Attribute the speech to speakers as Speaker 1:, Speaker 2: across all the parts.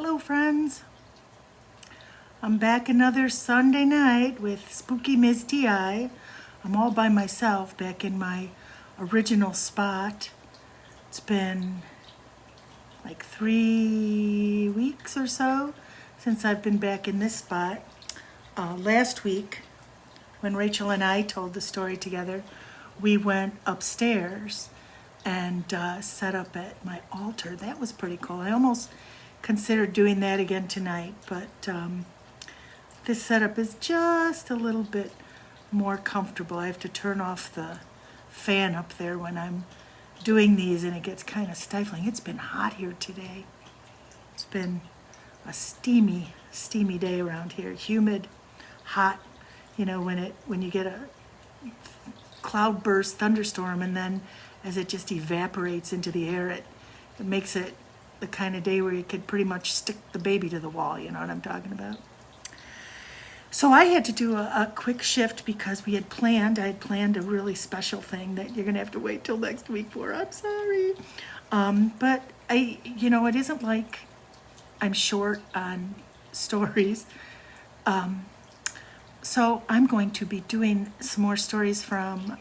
Speaker 1: Hello friends, I'm back another Sunday night with Spooky Ms. T.I. I'm all by myself back in my original spot. It's been like 3 weeks or so since I've been back in this spot. Last week, when Rachel and I told the story together, we went upstairs and set up at my altar. That was pretty cool. I almost considered doing that again tonight, but this setup is just a little bit more comfortable. I have to turn off the fan up there when I'm doing these and it gets kind of stifling. It's been hot here today. It's been a steamy day around here. Humid, hot, when you get a cloudburst thunderstorm and then as it just evaporates into the air, it makes it the kind of day where you could pretty much stick the baby to the wall, you know what I'm talking about. So I had to do a quick shift because I had planned a really special thing that you're gonna have to wait till next week for. I'm sorry. But it isn't like I'm short on stories. So I'm going to be doing some more stories from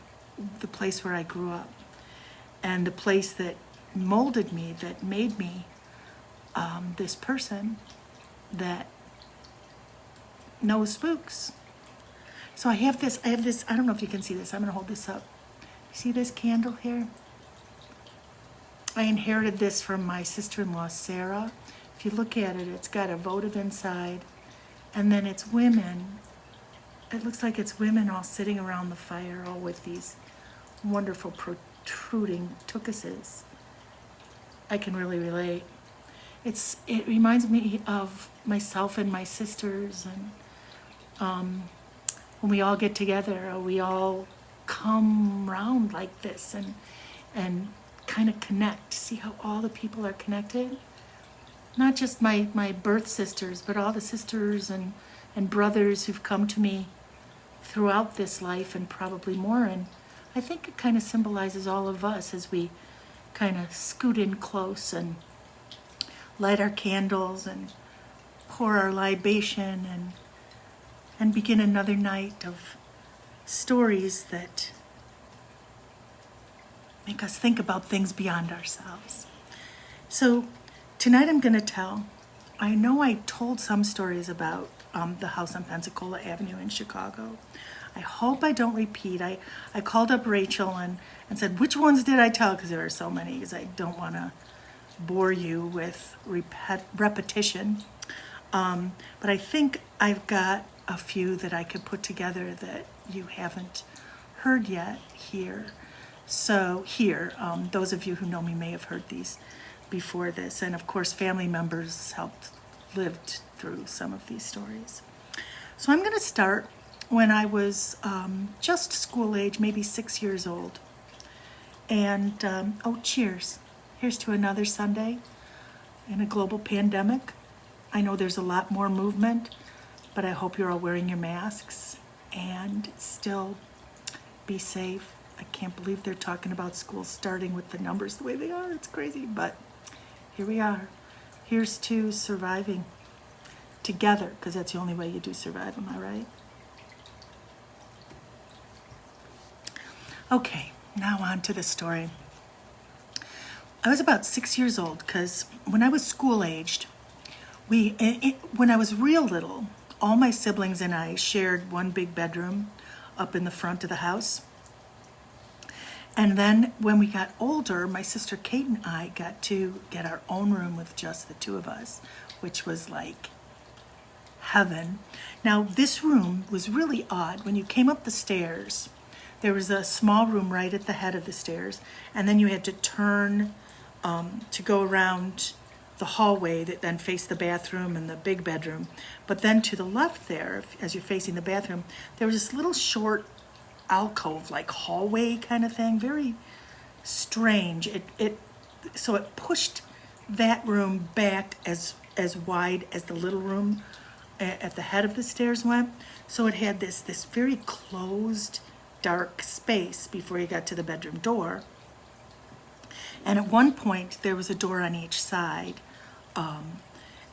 Speaker 1: the place where I grew up and the place that molded me, that made me this person that knows spooks. So I have this, I don't know if you can see this, I'm gonna hold this up. See this candle here? I inherited this from my sister-in-law, Sarah. If you look at it, it's got a votive inside, and then it's women. It looks like it's women all sitting around the fire, all with these wonderful protruding tukuses. I can really relate. It reminds me of myself and my sisters, and when we all get together, we all come round like this and kind of connect. See how all the people are connected? Not just my birth sisters, but all the sisters and brothers who've come to me throughout this life and probably more. And I think it kind of symbolizes all of us as we kind of scoot in close and light our candles and pour our libation and begin another night of stories that make us think about things beyond ourselves. So tonight I'm going to tell, I know I told some stories about the house on Pensacola Avenue in Chicago. I hope I don't repeat. I called up Rachel and said, which ones did I tell? Because there are so many, because I don't want to bore you with repetition. But I think I've got a few that I could put together that you haven't heard yet here. So here, those of you who know me may have heard these before this. And of course, family members lived through some of these stories. So I'm going to start when I was just school age, maybe 6 years old. And, cheers. Here's to another Sunday in a global pandemic. I know there's a lot more movement, but I hope you're all wearing your masks and still be safe. I can't believe they're talking about school starting with the numbers the way they are. It's crazy, but here we are. Here's to surviving together, because that's the only way you do survive, am I right? Okay, now on to the story. I was about 6 years old because when I was school-aged, when I was real little, all my siblings and I shared one big bedroom up in the front of the house. And then when we got older, my sister Kate and I got to get our own room with just the two of us, which was like heaven. Now, this room was really odd. When you came up the stairs, there was a small room right at the head of the stairs, and then you had to turn to go around the hallway that then faced the bathroom and the big bedroom. But then to the left there, as you're facing the bathroom, there was this little short alcove, like hallway kind of thing, very strange. So it pushed that room back as wide as the little room at the head of the stairs went. So it had this very closed, dark space before you got to the bedroom door. And at one point, there was a door on each side.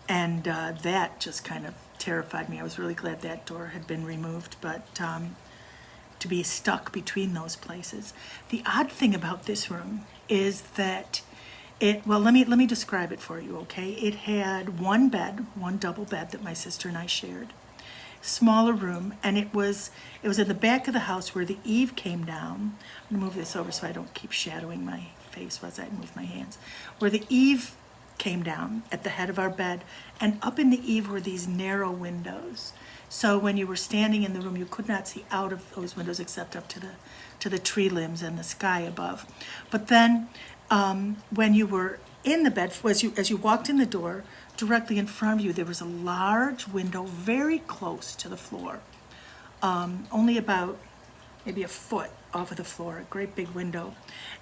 Speaker 1: And that just kind of terrified me. I was really glad that door had been removed, but to be stuck between those places. The odd thing about this room is that well, let me describe it for you, okay? It had one bed, one double bed that my sister and I shared. Smaller room, and it was in the back of the house where the eave came down. I'm gonna move this over so I don't keep shadowing my face as I move my hands. Where the eave came down at the head of our bed, and up in the eave were these narrow windows. So when you were standing in the room, you could not see out of those windows except up to the tree limbs and the sky above. But then when you were in the bed, as you walked in the door, directly in front of you, there was a large window very close to the floor, only about maybe a foot off of the floor, a great big window.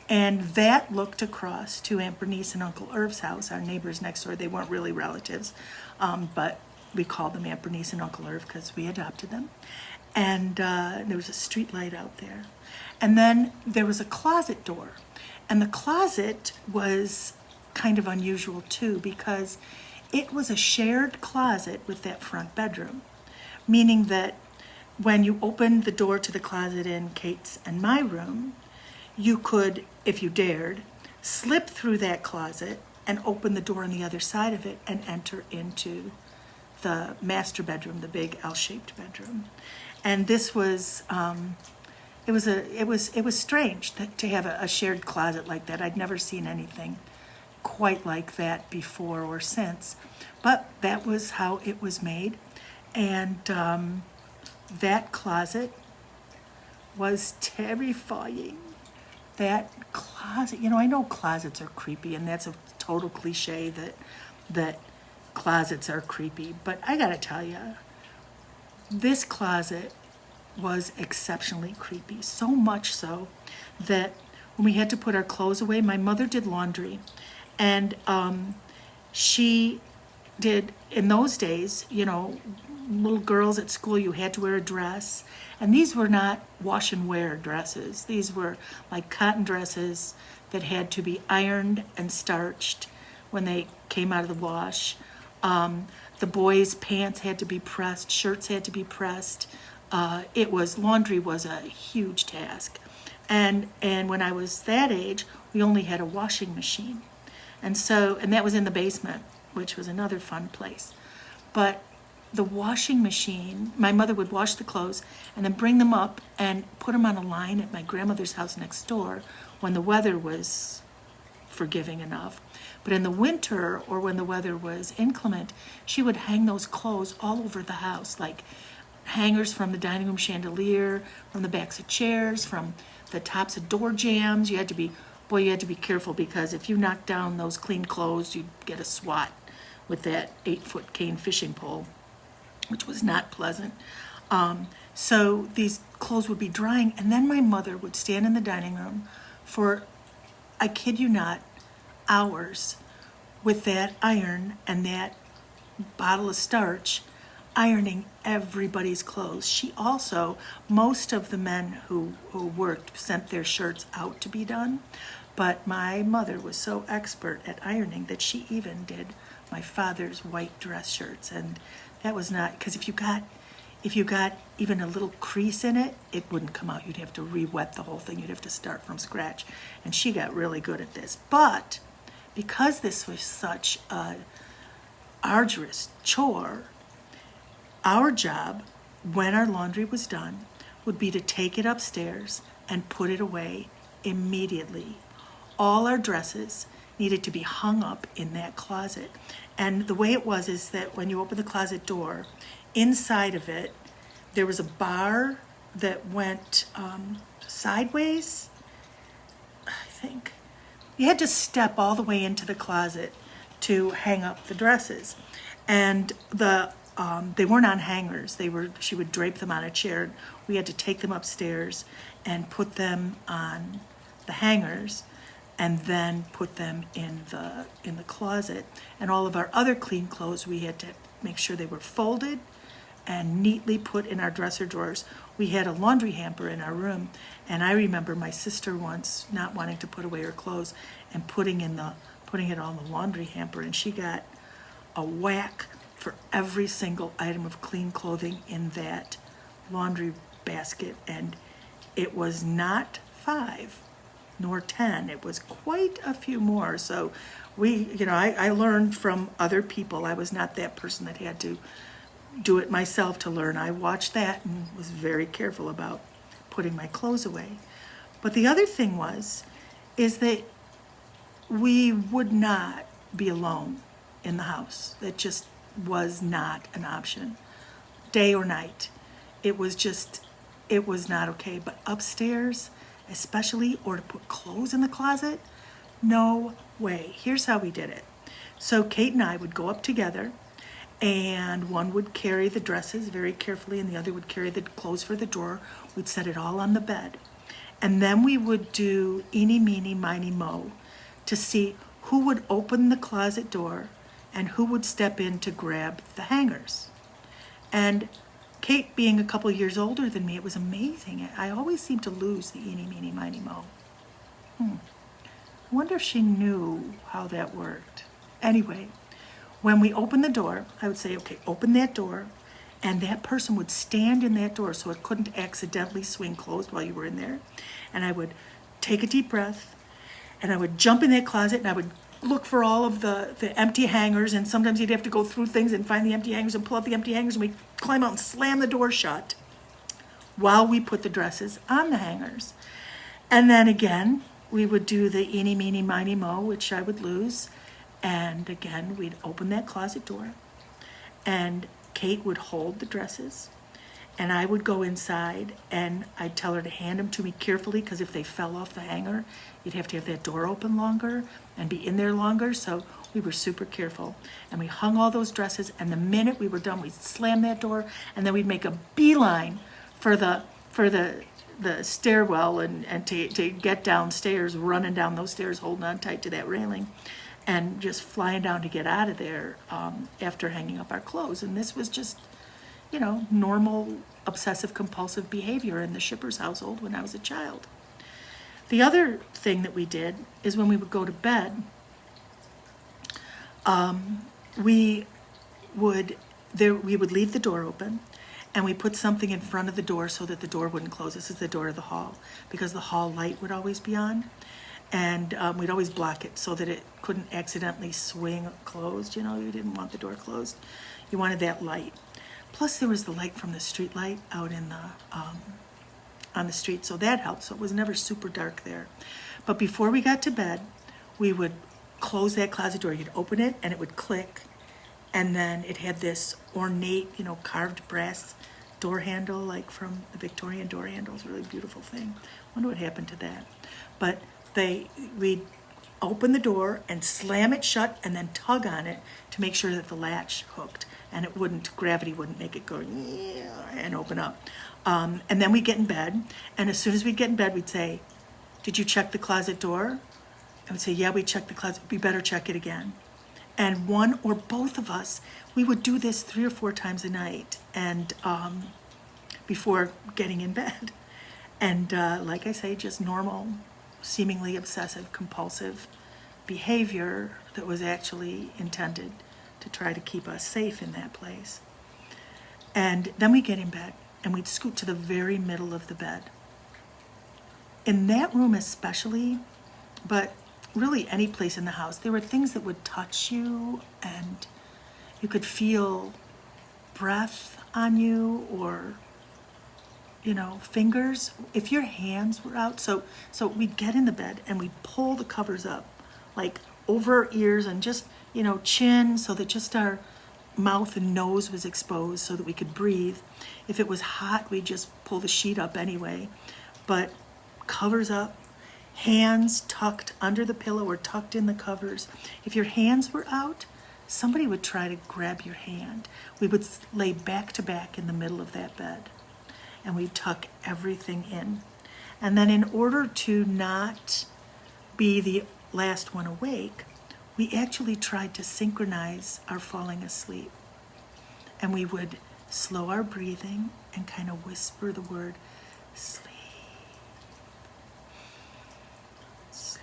Speaker 1: And that looked across to Aunt Bernice and Uncle Irv's house, our neighbors next door. They weren't really relatives, but we called them Aunt Bernice and Uncle Irv because we adopted them. And there was a street light out there. And then there was a closet door. And the closet was kind of unusual too, because it was a shared closet with that front bedroom, meaning that when you opened the door to the closet in Kate's and my room, you could, if you dared, slip through that closet and open the door on the other side of it and enter into the master bedroom, the big L-shaped bedroom. And this was, it was strange to have a shared closet like that. I'd never seen anything quite like that before or since, but that was how it was made. And that closet was terrifying. That closet, I know closets are creepy, and that's a total cliche that closets are creepy, but I gotta tell you, this closet was exceptionally creepy, so much so that when we had to put our clothes away, my mother did laundry, and she did, in those days, little girls at school, you had to wear a dress, and these were not wash and wear dresses. These were like cotton dresses that had to be ironed and starched when they came out of the wash. The boys' pants had to be pressed, shirts had to be pressed. Laundry was a huge task. And when I was that age, we only had a washing machine. And that was in the basement, which was another fun place. But the washing machine, my mother would wash the clothes and then bring them up and put them on a line at my grandmother's house next door when the weather was forgiving enough. But in the winter, or when the weather was inclement, she would hang those clothes all over the house, like hangers from the dining room chandelier, from the backs of chairs, from the tops of door jambs. You had to be careful, because if you knocked down those clean clothes, you'd get a swat with that 8-foot cane fishing pole, which was not pleasant. So these clothes would be drying, and then my mother would stand in the dining room for, I kid you not, hours with that iron and that bottle of starch, ironing everybody's clothes. She also, most of the men who worked sent their shirts out to be done, but my mother was so expert at ironing that she even did my father's white dress shirts. And that was not, because if you got even a little crease in it, it wouldn't come out. You'd have to re-wet the whole thing. You'd have to start from scratch. And she got really good at this. But because this was such a arduous chore, our job, when our laundry was done, would be to take it upstairs and put it away immediately. All our dresses needed to be hung up in that closet. And the way it was is that when you open the closet door, inside of it, there was a bar that went sideways, I think. You had to step all the way into the closet to hang up the dresses. And they weren't on hangers. She would drape them on a chair. We had to take them upstairs and put them on the hangers, and then put them in the closet. And all of our other clean clothes, we had to make sure they were folded and neatly put in our dresser drawers. We had a laundry hamper in our room, and I remember my sister once not wanting to put away her clothes and putting it all in the laundry hamper, and she got a whack for every single item of clean clothing in that laundry basket. And it was not 5 nor 10, it was quite a few more. So I learned from other people. I was not that person that had to do it myself to learn. I watched that and was very careful about putting my clothes away. But the other thing is that we would not be alone in the house. That just was not an option, day or night. It was not okay. But upstairs, especially, or to put clothes in the closet, no way. Here's how we did it. So Kate and I would go up together, and one would carry the dresses very carefully, and the other would carry the clothes for the drawer. We'd set it all on the bed. And then we would do eeny, meeny, miny, mo to see who would open the closet door and who would step in to grab the hangers. And Kate, being a couple years older than me, it was amazing. I always seemed to lose the eeny, meeny, miny, mo. I wonder if she knew how that worked. Anyway, when we opened the door, I would say, okay, open that door, and that person would stand in that door so it couldn't accidentally swing closed while you were in there. And I would take a deep breath, and I would jump in that closet, and I would look for all of the empty hangers, and sometimes you'd have to go through things and find the empty hangers and pull out the empty hangers, and we'd climb out and slam the door shut while we put the dresses on the hangers. And then again, we would do the eeny, meeny, miny, mo, which I would lose. And again, we'd open that closet door, and Kate would hold the dresses, and I would go inside, and I'd tell her to hand them to me carefully, because if they fell off the hanger, you'd have to have that door open longer and be in there longer. So we were super careful, and we hung all those dresses, and the minute we were done, we'd slam that door, and then we'd make a beeline for the stairwell and to get downstairs, running down those stairs, holding on tight to that railing, and just flying down to get out of there after hanging up our clothes. And this was just, normal obsessive compulsive behavior in the Shippers household when I was a child. The other thing that we did is when we would go to bed, we would leave the door open, and we put something in front of the door so that the door wouldn't close. This is the door of the hall, because the hall light would always be on. And we'd always block it so that it couldn't accidentally swing closed. You didn't want the door closed. You wanted that light. Plus, there was the light from the street light out in on the street, so that helped. So it was never super dark there. But before we got to bed, we would close that closet door. You'd open it, and it would click, and then it had this ornate, carved brass door handle, like from the Victorian door handles. Really beautiful thing. Wonder what happened to that. But we'd open the door and slam it shut, and then tug on it to make sure that the latch hooked, and gravity wouldn't make it go and open up. And then we'd get in bed, and as soon as we'd get in bed, we'd say, "Did you check the closet door?" I would say, "Yeah, we checked the closet. We better check it again." And one or both of us, we would do this 3 or 4 times a night, and before getting in bed. And like I say, just normal, seemingly obsessive compulsive behavior that was actually intended to try to keep us safe in that place. And then we get in bed, and we'd scoot to the very middle of the bed. In that room especially, but really any place in the house, there were things that would touch you, and you could feel breath on you, or fingers, if your hands were out. So we'd get in the bed, and we'd pull the covers up, like over our ears, and just, chin, so that just our mouth and nose was exposed so that we could breathe. If it was hot, we'd just pull the sheet up anyway. But covers up, hands tucked under the pillow or tucked in the covers. If your hands were out, somebody would try to grab your hand. We would lay back to back in the middle of that bed, and we'd tuck everything in. And then, in order to not be the last one awake, we actually tried to synchronize our falling asleep. And we would slow our breathing and kind of whisper the word, sleep, sleep,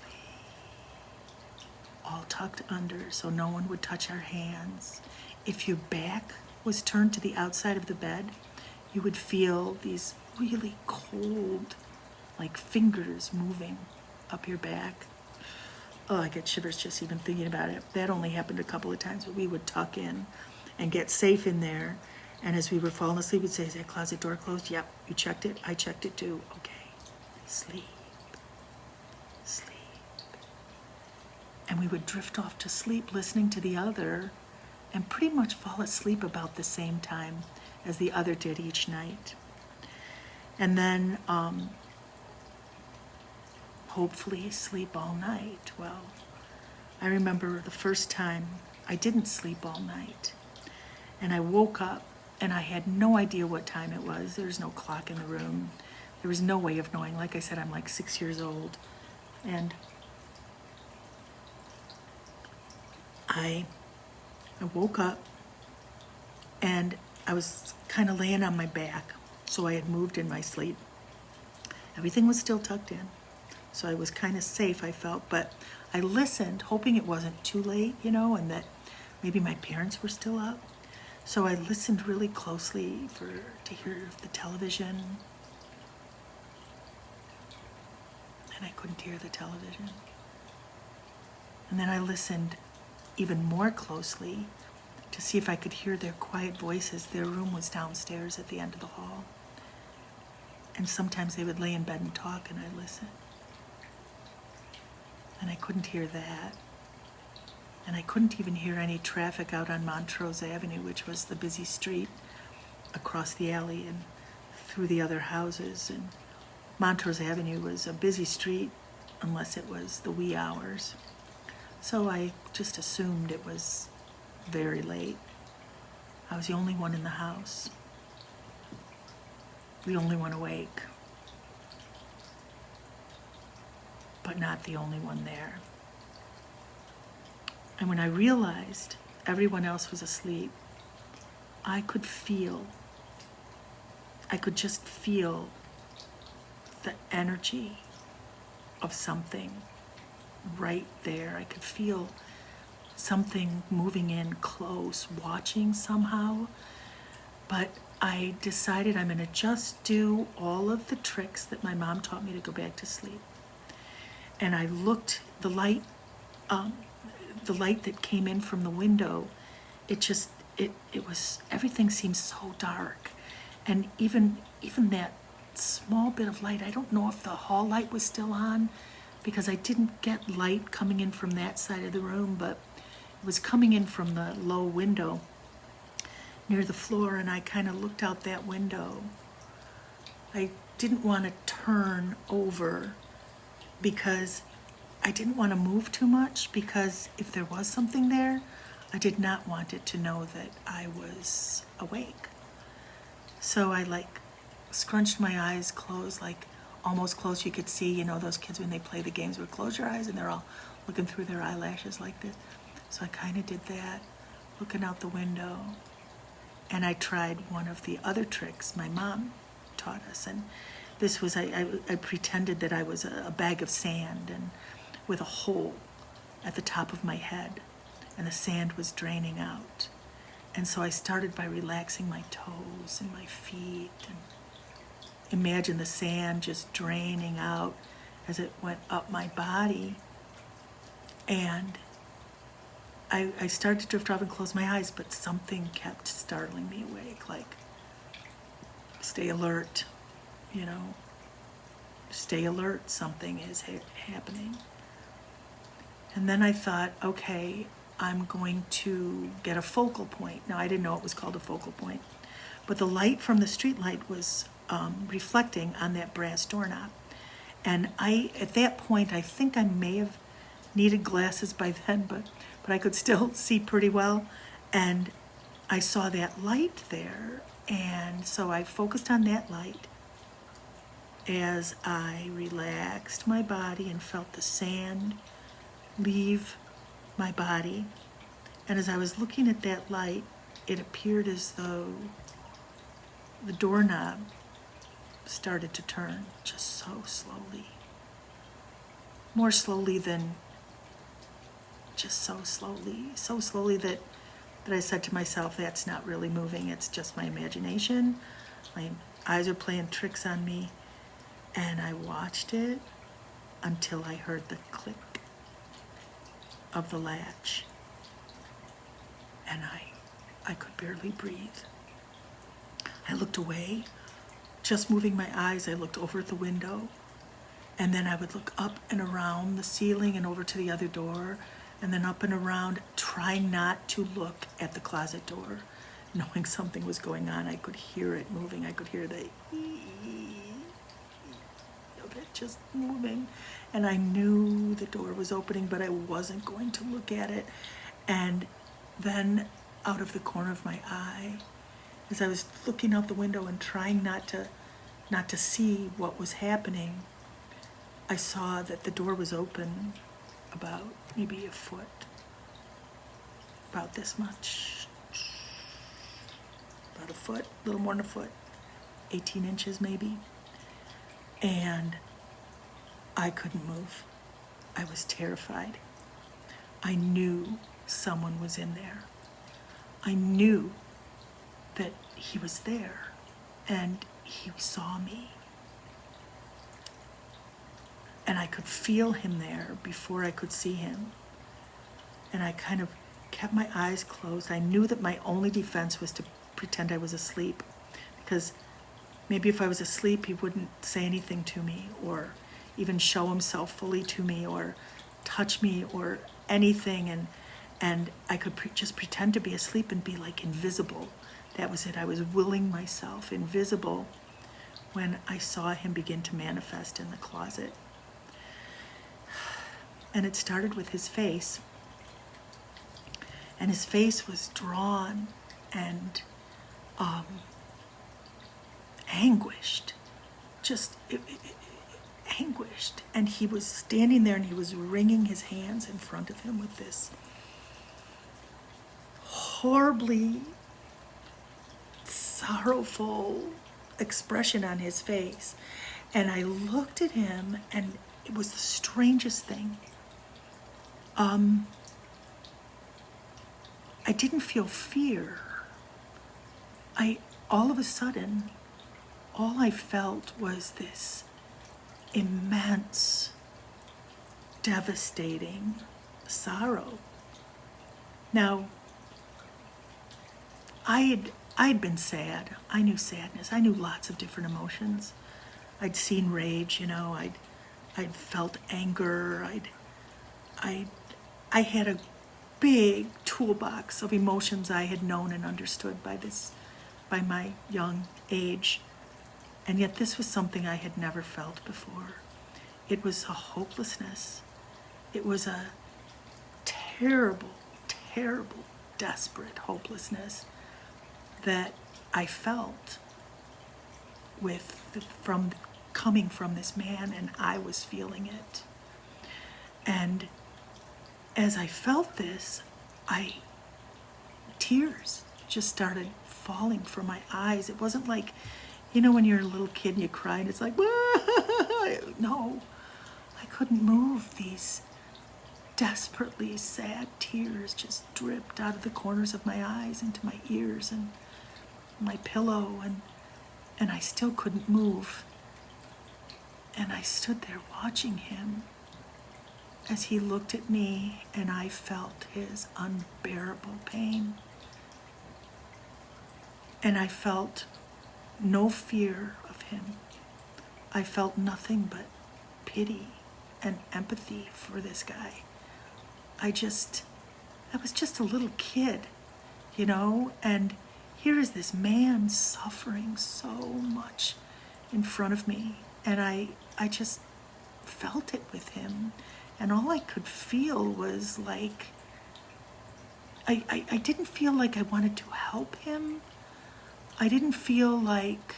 Speaker 1: all tucked under so no one would touch our hands. If your back was turned to the outside of the bed, you would feel these really cold, like fingers moving up your back. Oh, I get shivers just even thinking about it. That only happened a couple of times, but we would tuck in and get safe in there. And as we were falling asleep, we'd say, is that closet door closed? Yep, you checked it. I checked it too. Okay, sleep, sleep. And we would drift off to sleep listening to the other and pretty much fall asleep about the same time as the other did each night. And then hopefully sleep all night. Well, I remember the first time I didn't sleep all night. And I woke up and I had no idea what time it was. There was no clock in the room. There was no way of knowing. Like I said, I'm like 6 years old. And I woke up and I was kind of laying on my back. So I had moved in my sleep. Everything was still tucked in. So I was kind of safe, I felt. But I listened, hoping it wasn't too late, and that maybe my parents were still up. So I listened really closely to hear the television. And I couldn't hear the television. And then I listened even more closely to see if I could hear their quiet voices. Their room was downstairs at the end of the hall. And sometimes they would lay in bed and talk, and I'd listen. And I couldn't hear that. And I couldn't even hear any traffic out on Montrose Avenue, which was the busy street across the alley and through the other houses. And Montrose Avenue was a busy street unless it was the wee hours. So I just assumed it was very late. I was the only one in the house. The only one awake. But not the only one there. And when I realized everyone else was asleep, I could just feel the energy of something right there. I could feel something moving in close, watching somehow. But I decided I'm going to just do all of the tricks that my mom taught me to go back to sleep. And I looked, the light that came in from the window, it was, everything seemed so dark. And even that small bit of light, I don't know if the hall light was still on, because I didn't get light coming in from that side of the room, but it was coming in from the low window near the floor, and I kind of looked out that window. I didn't want to turn over because I didn't want to move too much, because if there was something there, I did not want it to know that I was awake. So I scrunched my eyes closed, almost close. You could see, those kids when they play the games where close your eyes and they're all looking through their eyelashes like this. So I kind of did that, looking out the window. And I tried one of the other tricks my mom taught us. And this was, I pretended that I was a bag of sand and with a hole at the top of my head, and the sand was draining out. And so I started by relaxing my toes and my feet, and imagine the sand just draining out as it went up my body. And I started to drift off and close my eyes, but something kept startling me awake, like, stay alert, stay alert, something is happening. And then I thought, okay, I'm going to get a focal point. Now, I didn't know it was called a focal point, but the light from the street light was reflecting on that brass doorknob. And at that point, I think I may have needed glasses by then, but I could still see pretty well. And I saw that light there, and so I focused on that light as I relaxed my body and felt the sand leave my body. And as I was looking at that light, it appeared as though the doorknob started to turn, just so slowly. More slowly than just so slowly that I said to myself, that's not really moving, it's just my imagination. My eyes are playing tricks on me. And I watched it until I heard the click of the latch. And I could barely breathe. I looked away, just moving my eyes. I looked over at the window, and then I would look up and around the ceiling and over to the other door, and then up and around, trying not to look at the closet door, knowing something was going on. I could hear it moving. I could hear the of it just moving, and I knew the door was opening, but I wasn't going to look at it. And then out of the corner of my eye, as I was looking out the window and trying not to see what was happening, I saw that the door was open about maybe a foot, about this much, about a foot, a little more than a foot, 18 inches maybe. And I couldn't move. I was terrified. I knew someone was in there. I knew that he was there and he saw me. And I could feel him there before I could see him. And I kind of kept my eyes closed. I knew that my only defense was to pretend I was asleep, because maybe if I was asleep, he wouldn't say anything to me or even show himself fully to me or touch me or anything. And I could just pretend to be asleep and be like invisible. That was it. I was willing myself invisible when I saw him begin to manifest in the closet. And it started with his face. And his face was drawn and anguished, just anguished. And he was standing there and he was wringing his hands in front of him with this horribly sorrowful expression on his face. And I looked at him, and it was the strangest thing. I didn't feel fear. All of a sudden, all I felt was this immense, devastating sorrow. Now, I'd been sad. I knew sadness. I knew lots of different emotions. I'd seen rage, I'd felt anger. I had a big toolbox of emotions I had known and understood by my young age. And yet this was something I had never felt before. It was a hopelessness. It was a terrible, terrible, desperate hopelessness that I felt coming from this man, and I was feeling it. And as I felt this, tears just started falling from my eyes. It wasn't like, when you're a little kid and you cry and it's like, no, I couldn't move. These desperately sad tears just dripped out of the corners of my eyes into my ears and my pillow, and I still couldn't move. And I stood there watching him as he looked at me, and I felt his unbearable pain. And I felt no fear of him. I felt nothing but pity and empathy for this guy. I was just a little kid, and here is this man suffering so much in front of me, and I just felt it with him. And all I could feel was like, I didn't feel like I wanted to help him. I didn't feel like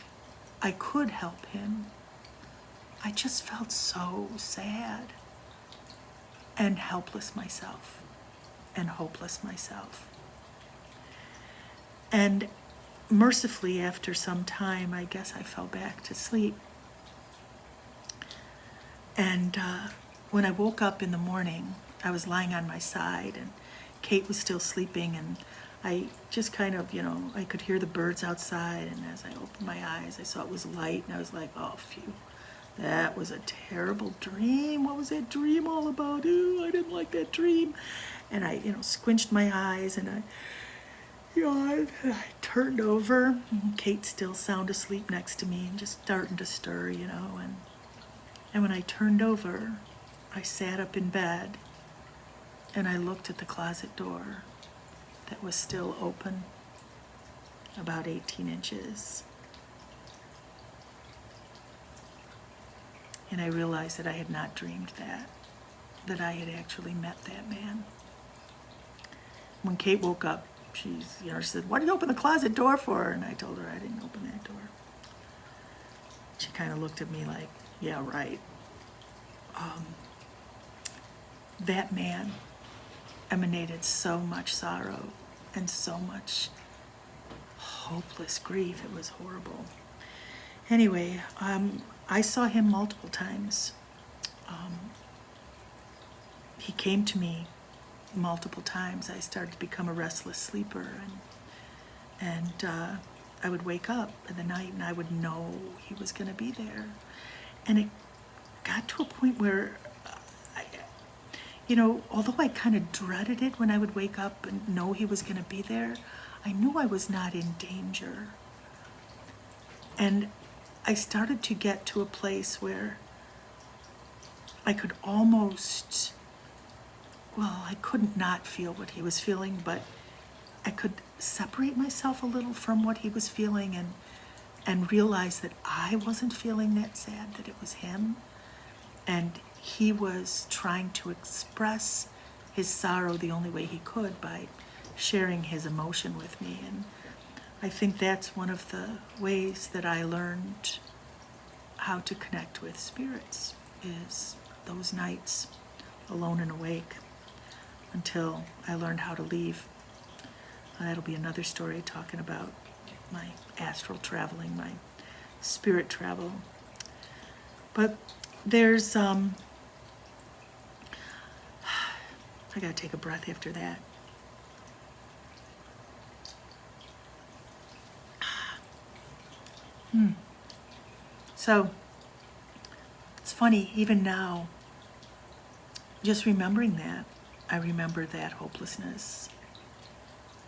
Speaker 1: I could help him. I just felt so sad and helpless myself and hopeless myself. And mercifully, after some time, I guess I fell back to sleep. And when I woke up in the morning, I was lying on my side, and Kate was still sleeping, and I just kind of, I could hear the birds outside, and as I opened my eyes, I saw it was light, and I was like, oh, phew, that was a terrible dream. What was that dream all about? Ooh, I didn't like that dream. And I, squinched my eyes, and I turned over, and Kate's still sound asleep next to me and just starting to stir, and when I turned over, I sat up in bed, and I looked at the closet door that was still open, about 18 inches. And I realized that I had not dreamed that I had actually met that man. When Kate woke up, she said, "What did you open the closet door for?" And I told her I didn't open that door. She kind of looked at me like, yeah, right. That man emanated so much sorrow and so much hopeless grief. It was horrible. Anyway, I saw him multiple times. He came to me multiple times. I started to become a restless sleeper, and I would wake up in the night and I would know he was going to be there. And it got to a point where, although I kind of dreaded it when I would wake up and know he was going to be there, I knew I was not in danger. And I started to get to a place where I could almost, I couldn't not feel what he was feeling, but I could separate myself a little from what he was feeling and realize that I wasn't feeling that sad, that it was him. And he was trying to express his sorrow the only way he could, by sharing his emotion with me. And I think that's one of the ways that I learned how to connect with spirits, is those nights alone and awake, until I learned how to leave. That'll be another story, talking about my astral traveling, my spirit travel. But there's, I gotta take a breath after that. So, it's funny, even now, just remembering that, I remember that hopelessness.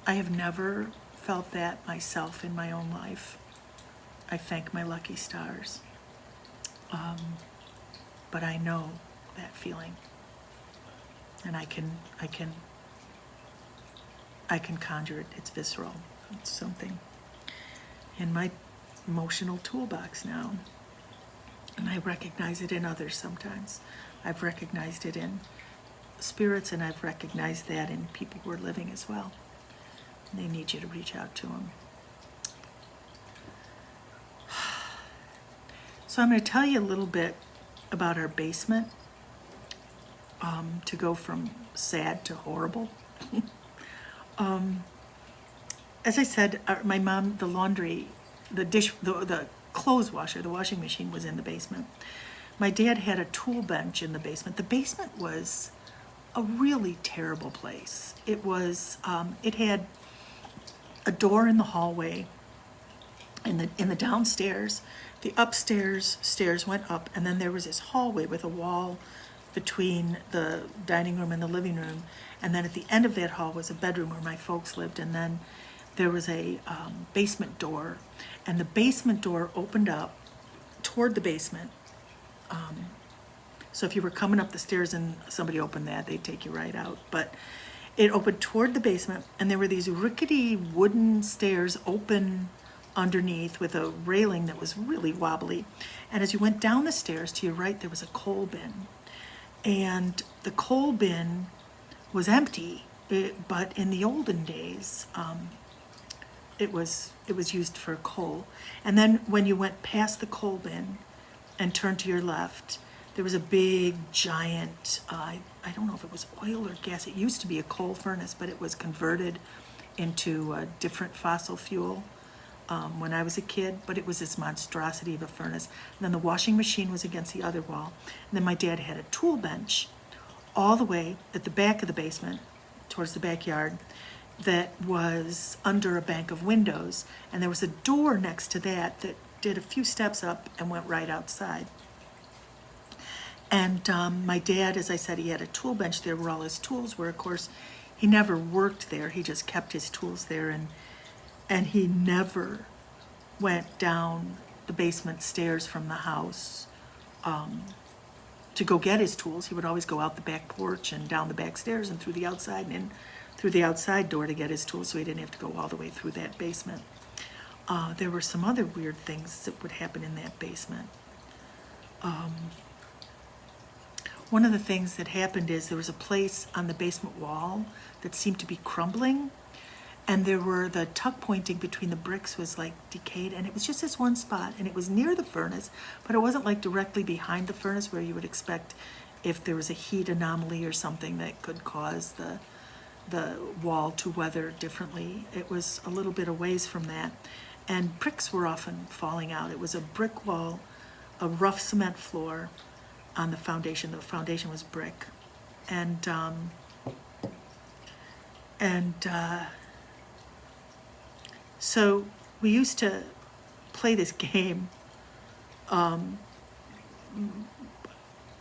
Speaker 1: I have never felt that myself in my own life. I thank my lucky stars. But I know that feeling, and I can conjure it. It's visceral. It's something in my emotional toolbox now, and I recognize it in others sometimes. I've recognized it in spirits, and I've recognized that in people who are living as well. And they need you to reach out to them. So I'm going to tell you a little bit about our basement, to go from sad to horrible. As I said, my mom, the laundry, the clothes washer, the washing machine was in the basement. My dad had a tool bench in the basement. The basement was a really terrible place. It was, it had a door in the hallway, in the downstairs. The upstairs stairs went up, and then there was this hallway with a wall between the dining room and the living room. And then at the end of that hall was a bedroom where my folks lived. And then there was a basement door, and the basement door opened up toward the basement. So if you were coming up the stairs and somebody opened that, they'd take you right out. But it opened toward the basement, and there were these rickety wooden stairs open underneath with a railing that was really wobbly. And as you went down the stairs to your right, there was a coal bin. And the coal bin was empty, but in the olden days, it was used for coal. And then when you went past the coal bin and turned to your left, there was a big, giant, I don't know if it was oil or gas. It used to be a coal furnace, but it was converted into a different fossil fuel when I was a kid. But it was this monstrosity of a furnace. And then the washing machine was against the other wall. And then my dad had a tool bench all the way at the back of the basement, towards the backyard, that was under a bank of windows. And there was a door next to that that did a few steps up and went right outside. And my dad, as I said, he had a tool bench there where all his tools were. Of course, he never worked there. He just kept his tools there, and he never went down the basement stairs from the house to go get his tools. He would always go out the back porch and down the back stairs and through the outside and in through the outside door to get his tools, so he didn't have to go all the way through that basement. There were some other weird things that would happen in that basement. One of the things that happened is there was a place on the basement wall that seemed to be crumbling, and there were the tuck pointing between the bricks was like decayed, and it was just this one spot, and it was near the furnace, but it wasn't like directly behind the furnace where you would expect if there was a heat anomaly or something that could cause the wall to weather differently. It was a little bit away from that, and bricks were often falling out. It was a brick wall, a rough cement floor on the foundation. The foundation was brick, and so we used to play this game.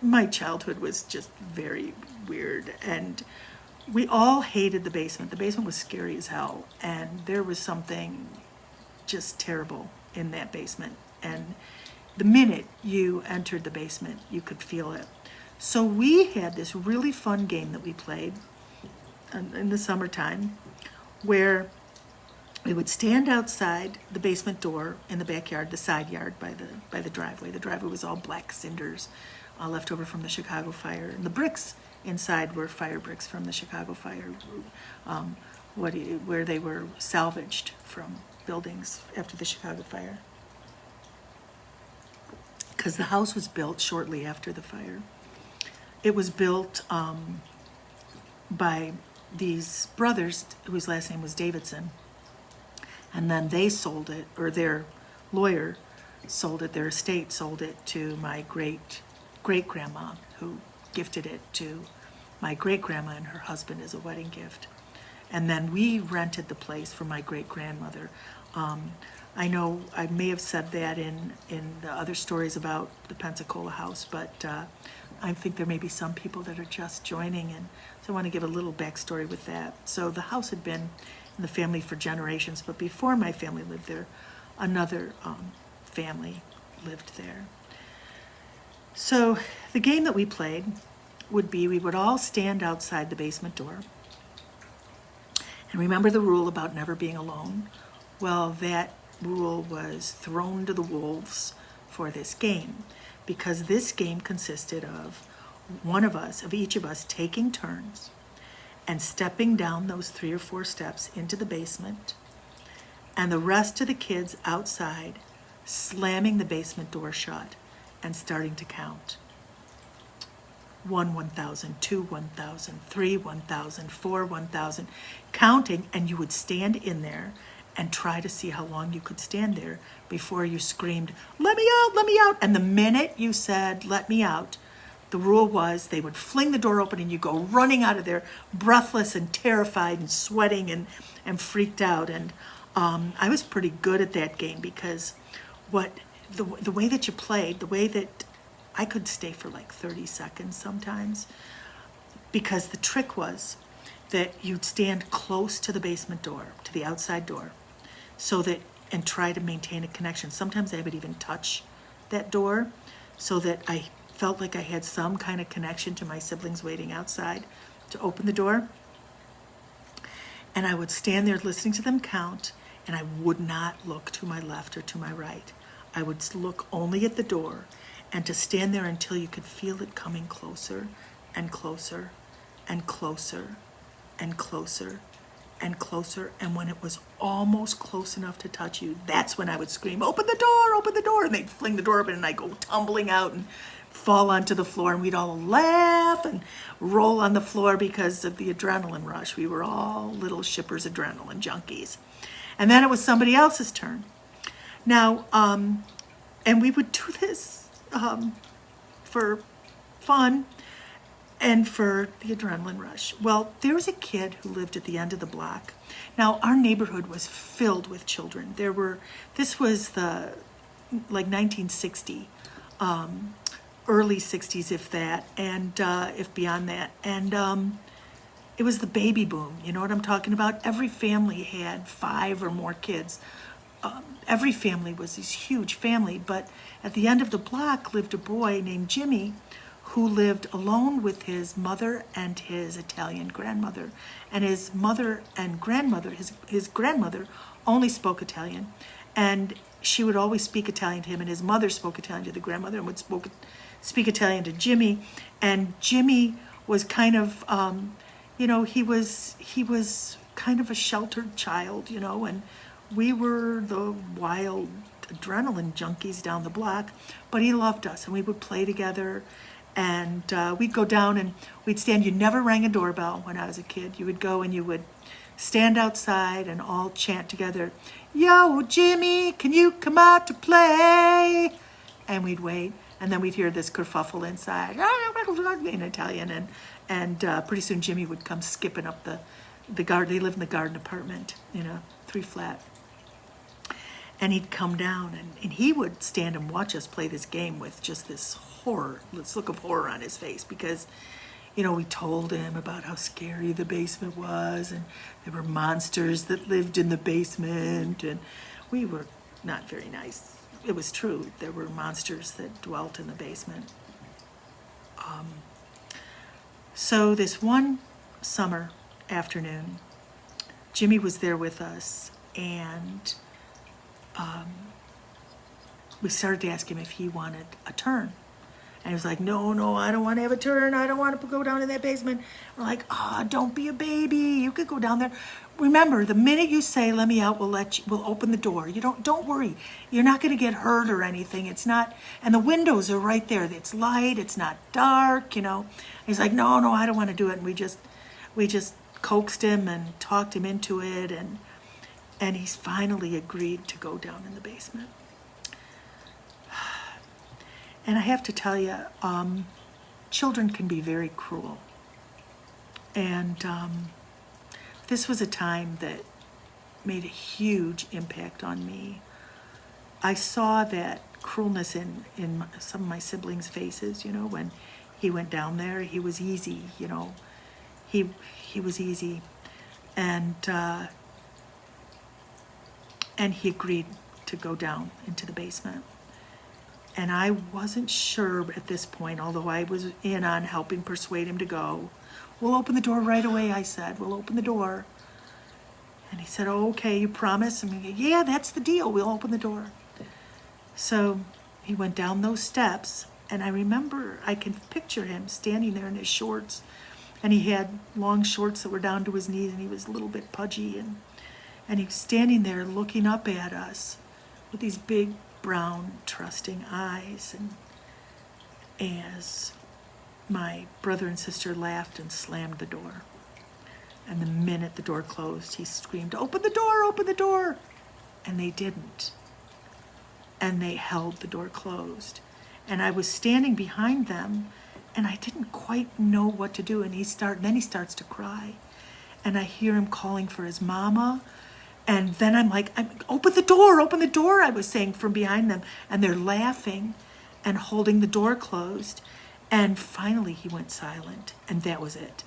Speaker 1: My childhood was just very weird, and we all hated the basement. The basement was scary as hell, and there was something just terrible in that basement. And the minute you entered the basement, you could feel it. So we had this really fun game that we played in the summertime, where we would stand outside the basement door in the backyard, the side yard by the driveway. The driveway was all black cinders left over from the Chicago fire, and the bricks inside were fire bricks from the Chicago fire, where they were salvaged from buildings after the Chicago fire, because the house was built shortly after the fire. It was built by these brothers whose last name was Davidson, and then they sold it, or their lawyer sold it, their estate sold it to my great-great-grandma, who gifted it to my great-grandma and her husband as a wedding gift. And then we rented the place for my great-grandmother. I know I may have said that in the other stories about the Pensacola house, but I think there may be some people that are just joining, and so I want to give a little backstory with that. So the house had been in the family for generations, but before my family lived there, another family lived there. So the game that we played would be, we would all stand outside the basement door. And remember the rule about never being alone? Well, that rule was thrown to the wolves for this game, because this game consisted of each of us taking turns and stepping down those 3 or 4 steps into the basement, and the rest of the kids outside slamming the basement door shut and starting to count. 1, 1,000, 2, 1,000, 3, 1,000, 4, 1,000, counting, and you would stand in there and try to see how long you could stand there before you screamed, "Let me out, let me out." And the minute you said, "Let me out," the rule was they would fling the door open and you go running out of there, breathless and terrified and sweating and freaked out. And I was pretty good at that game, because the way that you played, the way that I could stay for like 30 seconds sometimes, because the trick was that you'd stand close to the basement door, to the outside door, and try to maintain a connection. Sometimes I would even touch that door so that I felt like I had some kind of connection to my siblings waiting outside to open the door. And I would stand there listening to them count, and I would not look to my left or to my right. I would look only at the door, and to stand there until you could feel it coming closer and closer and closer and closer and closer. And when it was almost close enough to touch you, that's when I would scream, "Open the door, open the door." And they'd fling the door open, and I'd go tumbling out and fall onto the floor, and we'd all laugh and roll on the floor because of the adrenaline rush. We were all little shippers adrenaline junkies. And then it was somebody else's turn. Now, and we would do this for fun, and for the adrenaline rush. Well, there was a kid who lived at the end of the block. Now, our neighborhood was filled with children. This was the, like 1960, early 60s, if that, and if beyond that. And it was the baby boom. You know what I'm talking about? Every family had 5 or more kids. Every family was this huge family, but at the end of the block lived a boy named Jimmy who lived alone with his mother and his Italian grandmother. And his mother and grandmother, his grandmother only spoke Italian. And she would always speak Italian to him, and his mother spoke Italian to the grandmother and would speak Italian to Jimmy. And Jimmy was kind of, he was kind of a sheltered child, and we were the wild adrenaline junkies down the block, but he loved us, and we would play together. And we'd go down and we'd stand. You never rang a doorbell when I was a kid. You would go and you would stand outside and all chant together, "Yo, Jimmy, can you come out to play?" And we'd wait. And then we'd hear this kerfuffle inside in Italian. And pretty soon Jimmy would come skipping up the garden. They lived in the garden apartment, 3-flat. And he'd come down and he would stand and watch us play this game with just this look of horror on his face, because, we told him about how scary the basement was, and there were monsters that lived in the basement, and we were not very nice. It was true. There were monsters that dwelt in the basement. So this one summer afternoon, Jimmy was there with us, and we started to ask him if he wanted a turn. And he was like, no, I don't want to have a turn. I don't want to go down in that basement. We're like, don't be a baby. You could go down there. Remember, the minute you say, "Let me out," we'll open the door. Don't worry. You're not going to get hurt or anything. It's not, and the windows are right there. It's light. It's not dark, He's like, no, I don't want to do it. And we just coaxed him and talked him into it. And he's finally agreed to go down in the basement. And I have to tell you, children can be very cruel. And this was a time that made a huge impact on me. I saw that cruelness in some of my siblings' faces, when he went down there. He was easy, he was easy. And he agreed to go down into the basement. And I wasn't sure at this point, although I was in on helping persuade him to go. "We'll open the door right away," I said. "We'll open the door." And he said, "Oh, okay, you promise?" "Yeah, that's the deal. We'll open the door." So he went down those steps, and I remember, I can picture him standing there in his shorts, and he had long shorts that were down to his knees, and he was a little bit pudgy, and he was standing there looking up at us with these big, brown, trusting eyes. And as my brother and sister laughed and slammed the door, and the minute the door closed, he screamed, "Open the door, open the door!" And they didn't. And they held the door closed. And I was standing behind them, and I didn't quite know what to do. And then he starts to cry. And I hear him calling for his mama. And then I'm like, open the door, I was saying from behind them. And they're laughing and holding the door closed. And finally he went silent, and that was it.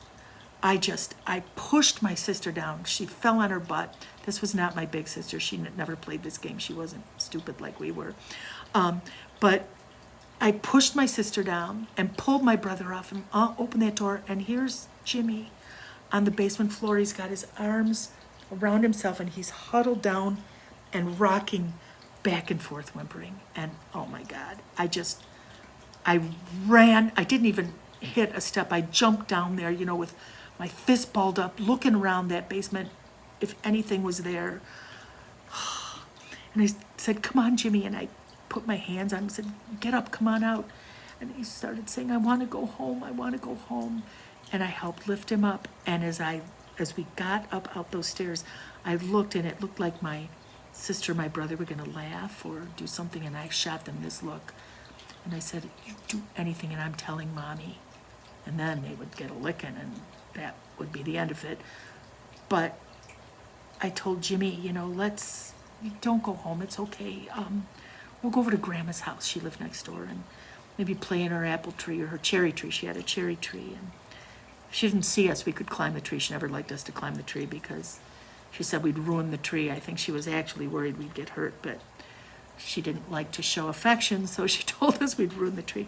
Speaker 1: I pushed my sister down. She fell on her butt. This was not my big sister. She never played this game. She wasn't stupid like we were. But I pushed my sister down and pulled my brother off and opened that door. And here's Jimmy on the basement floor. He's got his arms around himself, and he's huddled down and rocking back and forth, whimpering. And oh my God, I ran. I didn't even hit a step. I jumped down there, with my fist balled up, looking around that basement if anything was there. And I said, "Come on, Jimmy." And I put my hands on him and said, "Get up, come on out." And he started saying, "I want to go home, I want to go home." And I helped lift him up. And as we got up out those stairs, I looked, and it looked like my sister and my brother were going to laugh or do something, and I shot them this look. And I said, "You do anything, and I'm telling Mommy." and then they would get a licking, and that would be the end of it. But I told Jimmy, don't go home, it's okay. We'll go over to Grandma's house. She lived next door, and maybe play in her apple tree or her cherry tree. She had a cherry tree, and if she didn't see us, we could climb the tree. She never liked us to climb the tree because she said we'd ruin the tree. I think she was actually worried we'd get hurt, but she didn't like to show affection, so she told us we'd ruin the tree.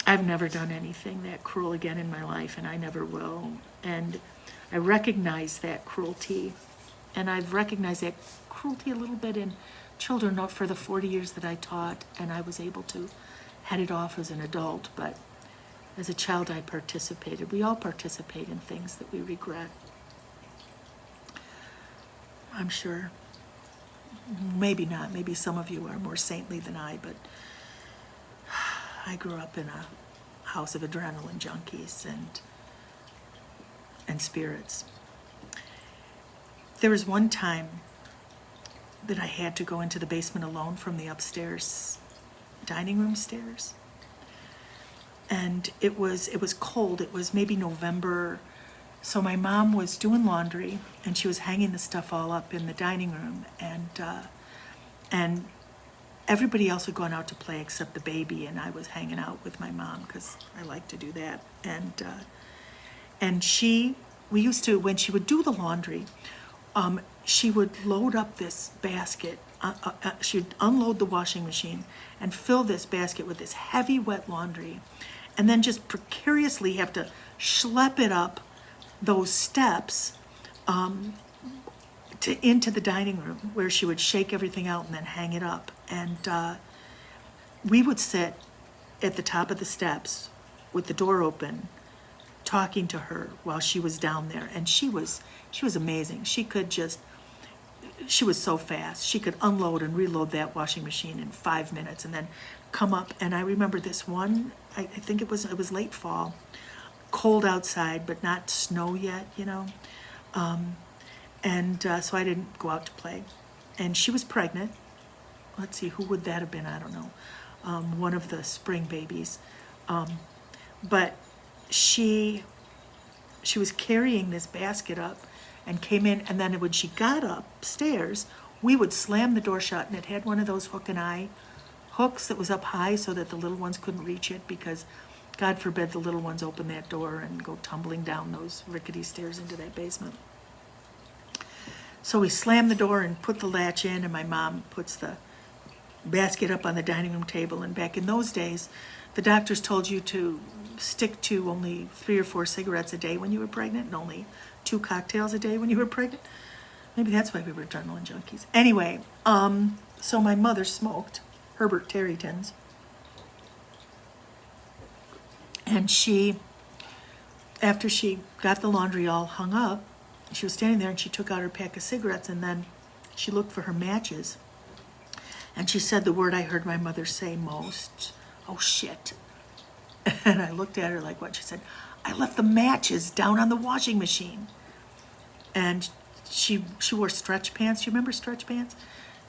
Speaker 1: I've never done anything that cruel again in my life, and I never will. And I recognize that cruelty, and I've recognized that cruelty a little bit in children, not for the 40 years that I taught, and I was able to head it off as an adult, but as a child I participated. We all participate in things that we regret, I'm sure. Maybe not. Maybe some of you are more saintly than I, but I grew up in a house of adrenaline junkies and spirits. There was one time that I had to go into the basement alone from the upstairs dining room stairs. And it was cold. It was maybe November. So my mom was doing laundry, and she was hanging the stuff all up in the dining room, and everybody else had gone out to play except the baby, and I was hanging out with my mom because I like to do that. And we used to, when she would do the laundry, she would load up this basket. She would unload the washing machine and fill this basket with this heavy, wet laundry, and then just precariously have to schlep it up those steps into the dining room, where she would shake everything out and then hang it up. And we would sit at the top of the steps with the door open, talking to her while she was down there. And she was amazing. She was so fast. She could unload and reload that washing machine in 5 minutes and then come up. And I remember this one, I think it was late fall, cold outside, but not snow yet, so I didn't go out to play. And she was pregnant. Let's see, who would that have been? I don't know. One of the spring babies. But she was carrying this basket up and came in, and then when she got upstairs, we would slam the door shut, and it had one of those hook and eye hooks that was up high so that the little ones couldn't reach it, because God forbid the little ones open that door and go tumbling down those rickety stairs into that basement. So we slammed the door and put the latch in, and my mom puts the basket up on the dining room table. And back in those days, the doctors told you to stick to only 3 or 4 cigarettes a day when you were pregnant, and only 2 cocktails a day when you were pregnant. Maybe that's why we were adrenaline junkies. Anyway, so my mother smoked Herbert Terrytons. And after she got the laundry all hung up, she was standing there and she took out her pack of cigarettes, and then she looked for her matches. And she said the word I heard my mother say most, "Oh shit." And I looked at her like, what? She said, "I left the matches down on the washing machine." And she wore stretch pants. You remember stretch pants?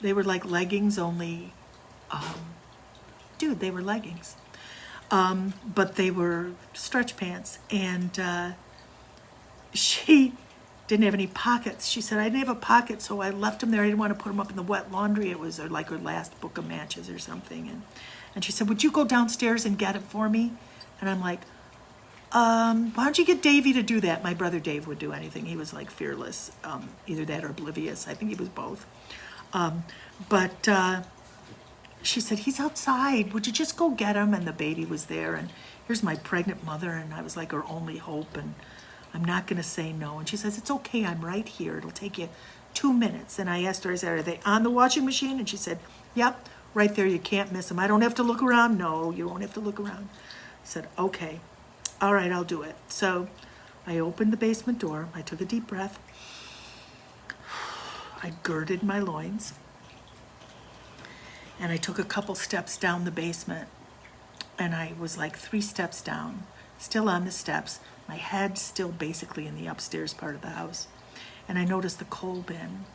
Speaker 1: They were like leggings, only, they were leggings. But they were stretch pants. And she didn't have any pockets. She said, "I didn't have a pocket, so I left them there. I didn't want to put them up in the wet laundry." It was like her last book of matches or something. And she said, "Would you go downstairs and get it for me?" And I'm like, why don't you get Davey to do that? My brother Dave would do anything. He was like fearless, either that or oblivious. I think he was both. But she said, "He's outside. Would you just go get him?" And the baby was there. And here's my pregnant mother. And I was like her only hope. And I'm not going to say no. And she says, "It's okay. I'm right here. It'll take you 2 minutes." And I asked her, I said, "Are they on the washing machine?" And she said, "Yep, right there. You can't miss them." "I don't have to look around." "No, you won't have to look around." I said, "Okay. All right, I'll do it." So I opened the basement door. I took a deep breath. I girded my loins. And I took a couple steps down the basement. And I was like 3 steps down, still on the steps, my head still basically in the upstairs part of the house. And I noticed the coal bin.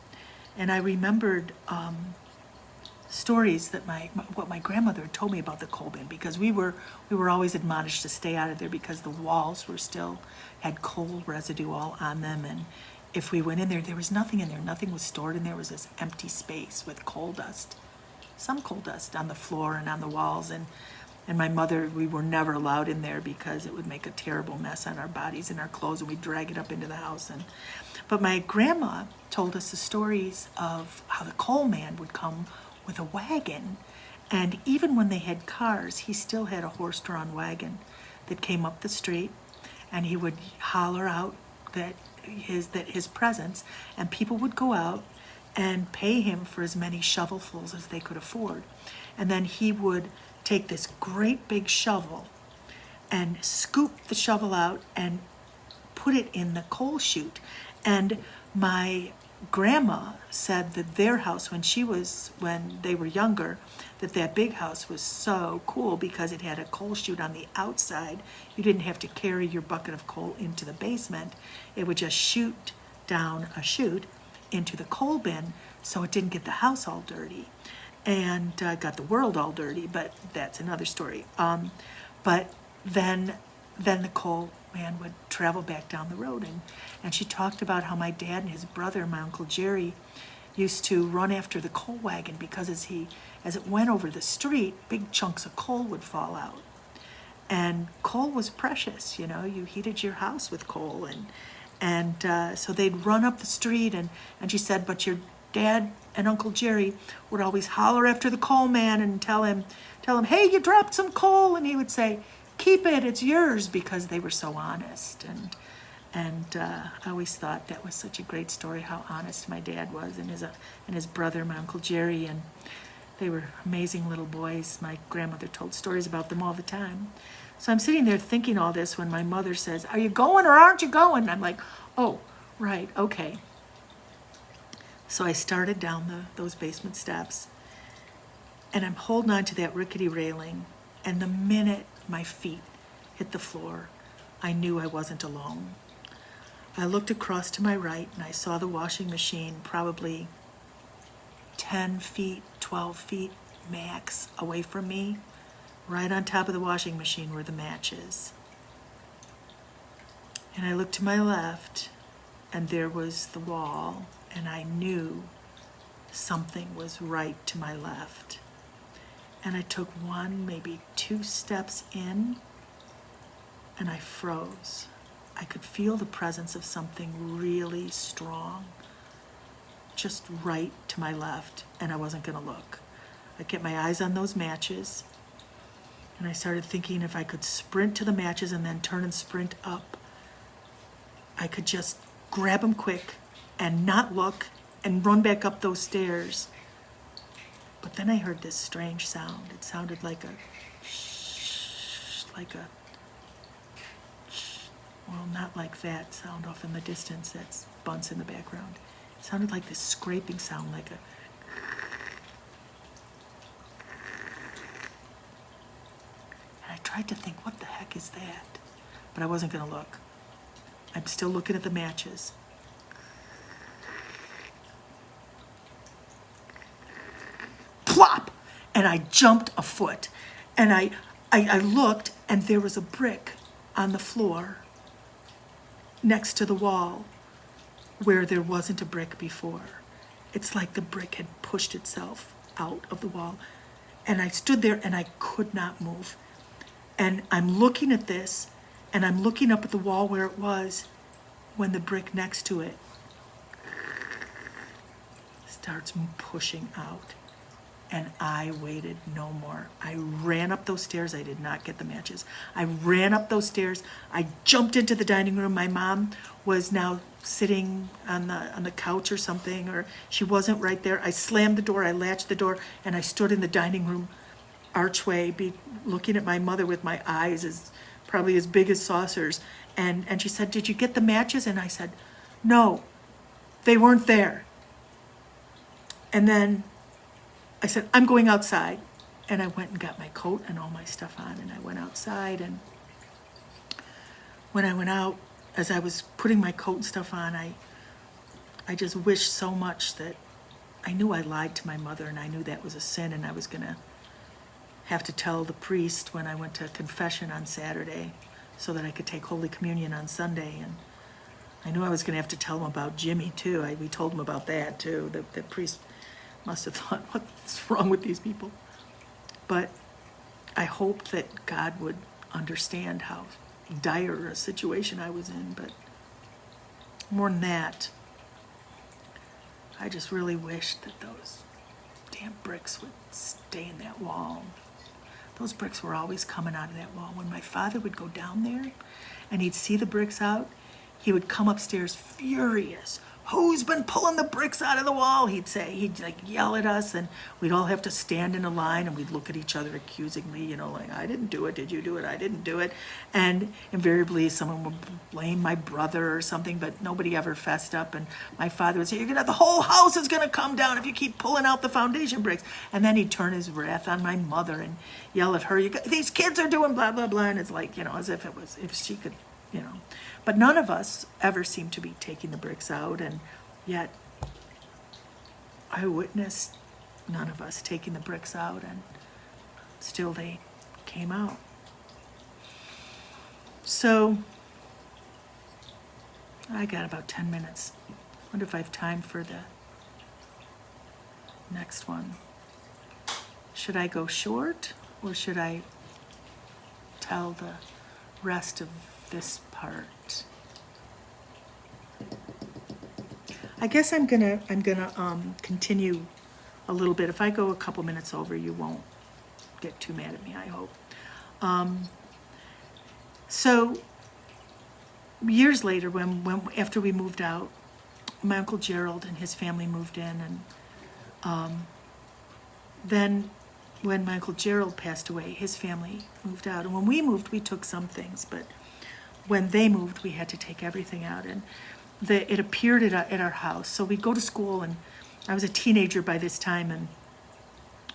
Speaker 1: And I remembered stories that what my grandmother had told me about the coal bin, because we were always admonished to stay out of there because the walls were still had coal residue all on them, and if we went in there, there was nothing in there. Nothing was stored in there. It was this empty space with coal dust, some coal dust on the floor and on the walls, and my mother, we were never allowed in there because it would make a terrible mess on our bodies and our clothes, and we'd drag it up into the house. But my grandma told us the stories of how the coal man would come with a wagon, and even when they had cars, he still had a horse-drawn wagon that came up the street, and he would holler out that his presence, and people would go out and pay him for as many shovelfuls as they could afford. And then he would take this great big shovel and scoop the shovel out and put it in the coal chute. And my grandma said that their house, when they were younger, that big house was so cool because it had a coal chute on the outside. You didn't have to carry your bucket of coal into the basement. It would just shoot down a chute into the coal bin, so it didn't get the house all dirty and got the world all dirty, but that's another story. But then the coal man would travel back down the road, and she talked about how my dad and his brother, my Uncle Jerry, used to run after the coal wagon because as it went over the street, big chunks of coal would fall out. And coal was precious, you heated your house with coal, and so they'd run up the street, and she said, but your dad and Uncle Jerry would always holler after the coal man and tell him, hey, you dropped some coal, and he would say, keep it, it's yours, because they were so honest. And I always thought that was such a great story, how honest my dad was, and his brother, my Uncle Jerry, and they were amazing little boys. My grandmother told stories about them all the time. So I'm sitting there thinking all this when my mother says, are you going or aren't you going? And I'm like, oh, right, okay. So I started down those basement steps, and I'm holding on to that rickety railing, and the minute my feet hit the floor, I knew I wasn't alone. I looked across to my right, and I saw the washing machine probably 10 feet, 12 feet max away from me. Right on top of the washing machine were the matches. And I looked to my left, and there was the wall, and I knew something was right to my left. And I took one, maybe 2 steps in, and I froze. I could feel the presence of something really strong, just right to my left, and I wasn't gonna look. I kept my eyes on those matches, and I started thinking if I could sprint to the matches and then turn and sprint up, I could just grab them quick and not look and run back up those stairs. But then I heard this strange sound. It sounded like a shh, well, not like that sound off in the distance, that's Bunce in the background. It sounded like this scraping sound, like a... And I tried to think, what the heck is that? But I wasn't gonna look. I'm still looking at the matches. Plop! And I jumped a foot. And I looked, and there was a brick on the floor next to the wall where there wasn't a brick before. It's like the brick had pushed itself out of the wall. And I stood there and I could not move. And I'm looking at this, and I'm looking up at the wall where it was, when the brick next to it starts pushing out. And I waited no more. I ran up those stairs. I did not get the matches. I ran up those stairs. I jumped into the dining room. My mom was now sitting on the couch or something, or she wasn't right there. I slammed the door. I latched the door, and I stood in the dining room archway, looking at my mother with my eyes probably as big as saucers. And she said, "Did you get the matches?" And I said, "No, they weren't there." And then I said, "I'm going outside." And I went and got my coat and all my stuff on, and I went outside. And when I went out, as I was putting my coat and stuff on, I just wished so much that I knew I lied to my mother, and I knew that was a sin, and I was going to have to tell the priest when I went to confession on Saturday so that I could take Holy Communion on Sunday. And I knew I was going to have to tell him about Jimmy, too. We told him about that, too. The priest must have thought, what's wrong with these people? But I hoped that God would understand how dire a situation I was in. But more than that, I just really wished that those damn bricks would stay in that wall. Those bricks were always coming out of that wall. When my father would go down there and he'd see the bricks out, he would come upstairs furious. "Who's been pulling the bricks out of the wall?" he'd say. He'd like yell at us, and we'd all have to stand in a line, and we'd look at each other accusingly, you know, like, "I didn't do it. Did you do it? I didn't do it." And invariably someone would blame my brother or something, but nobody ever fessed up. And my father would say, the whole house is gonna come down if you keep pulling out the foundation bricks. And then he'd turn his wrath on my mother and yell at her, "These kids are doing blah, blah, blah." And it's like, as if she could, But none of us ever seemed to be taking the bricks out, and yet I witnessed none of us taking the bricks out, and still they came out. So I got about 10 minutes. Wonder if I have time for the next one. Should I go short, or should I tell the rest of this part? I guess I'm gonna continue a little bit. If I go a couple minutes over, you won't get too mad at me, I hope. So years later, when after we moved out, my Uncle Gerald and his family moved in, and then when my Uncle Gerald passed away, his family moved out. And when we moved, we took some things, but when they moved, we had to take everything out. And it appeared at our house. So we'd go to school, and I was a teenager by this time, and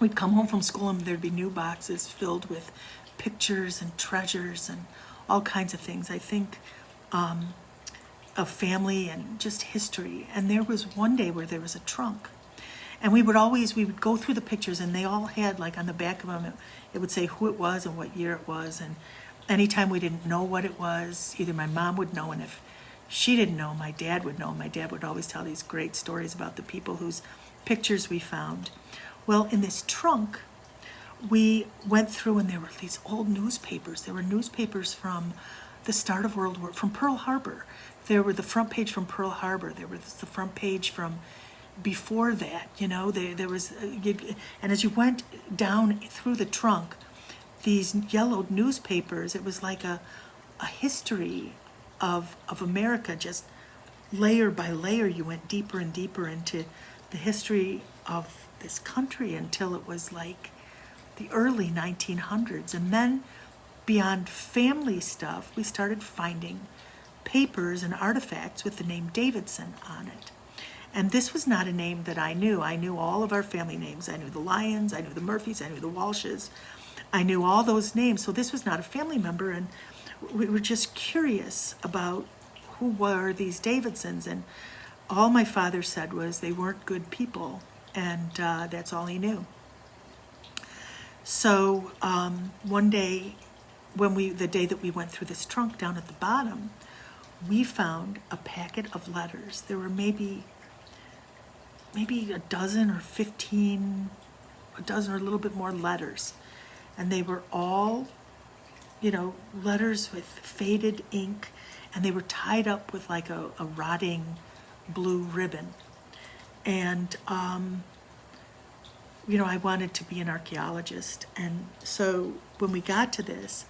Speaker 1: we'd come home from school, and there'd be new boxes filled with pictures and treasures and all kinds of things. I think of family and just history. And there was one day where there was a trunk. And we would go through the pictures, and they all had, like, on the back of them, it would say who it was and what year it was. And anytime we didn't know what it was, either my mom would know, and if she didn't know, my dad would know. My dad would always tell these great stories about the people whose pictures we found. Well, in this trunk, we went through, and there were these old newspapers. There were newspapers from the start of World War, from Pearl Harbor. There were the front page from Pearl Harbor. There was the front page from before that, there was, and as you went down through the trunk, these yellowed newspapers, it was like a history of America, just layer by layer. You went deeper and deeper into the history of this country until it was like the early 1900s. And then beyond family stuff, we started finding papers and artifacts with the name Davidson on it. And this was not a name that I knew. I knew all of our family names. I knew the Lyons, I knew the Murphys, I knew the Walshes. I knew all those names. So this was not a family member, and we were just curious about who were these Davidsons. And all my father said was they weren't good people, and that's all he knew. So one day, the day that we went through this trunk, down at the bottom, we found a packet of letters. There were maybe a dozen or 15, a dozen or a little bit more letters. And they were all, letters with faded ink, and they were tied up with like a rotting blue ribbon. And, I wanted to be an archaeologist. And so when we got to this,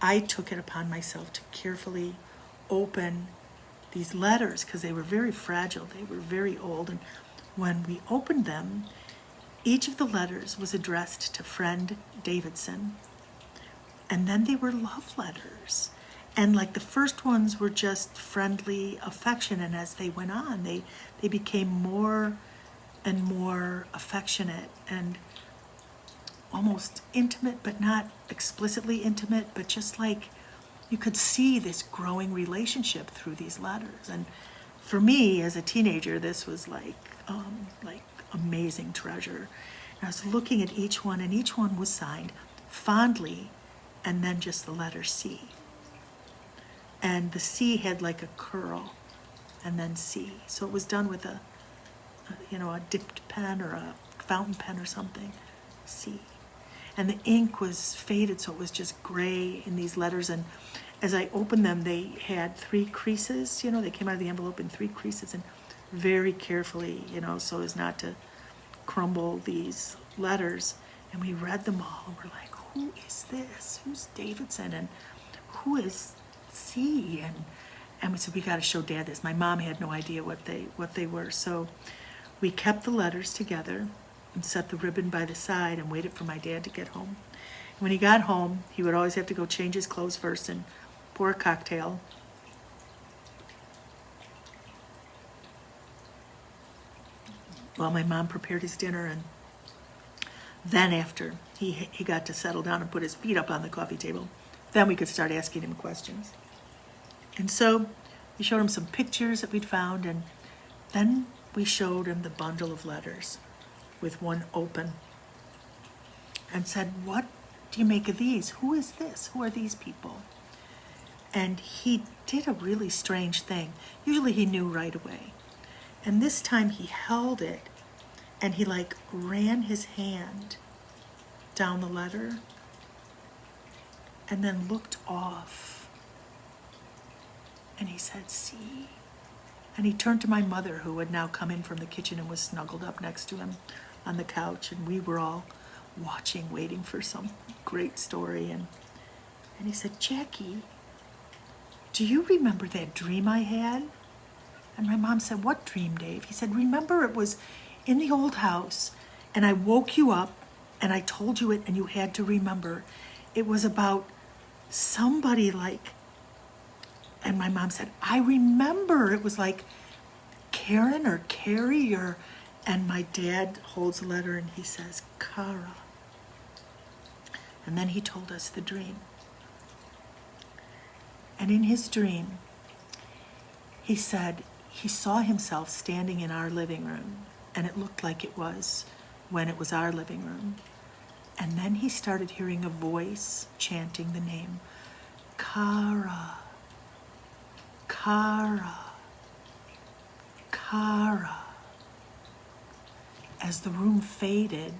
Speaker 1: I took it upon myself to carefully open these letters, because they were very fragile. They were very old. And when we opened them, each of the letters was addressed to friend Davidson. And then they were love letters. And like the first ones were just friendly affection. And as they went on, they became more and more affectionate and almost intimate, but not explicitly intimate, but just like you could see this growing relationship through these letters. And for me, as a teenager, this was like amazing treasure. And I was looking at each one, and each one was signed fondly, and then just the letter C. And the C had like a curl, and then C. So it was done with a dipped pen or a fountain pen or something. C. And the ink was faded, so it was just gray in these letters. And as I opened them, they had 3 creases. They came out of the envelope in 3 creases, and very carefully, so as not to crumble these letters. And we read them all, and we're like, who is this? Who's Davidson? And who is C? And we said, we got to show Dad this. My mom had no idea what they were. So we kept the letters together and set the ribbon by the side and waited for my dad to get home. And when he got home, he would always have to go change his clothes first and pour a cocktail. While my mom prepared his dinner, and then after he got to settle down and put his feet up on the coffee table, then we could start asking him questions. And so we showed him some pictures that we'd found, and then we showed him the bundle of letters with one open and said, what do you make of these? Who is this? Who are these people? And he did a really strange thing. Usually he knew right away. And this time he held it, and he ran his hand down the letter and then looked off. And he said, see. And he turned to my mother, who had now come in from the kitchen and was snuggled up next to him on the couch. And we were all watching, waiting for some great story. And he said, Jackie, do you remember that dream I had? And my mom said, what dream, Dave? He said, remember, it was in the old house, and I woke you up, and I told you it, and you had to remember. It was about somebody and my mom said, I remember. It was like Karen or Carrie and my dad holds a letter, and he says, Kara. And then he told us the dream. And in his dream, he said he saw himself standing in our living room, and it looked like it was when it was our living room. And then he started hearing a voice chanting the name, Kara, Kara, Kara. As the room faded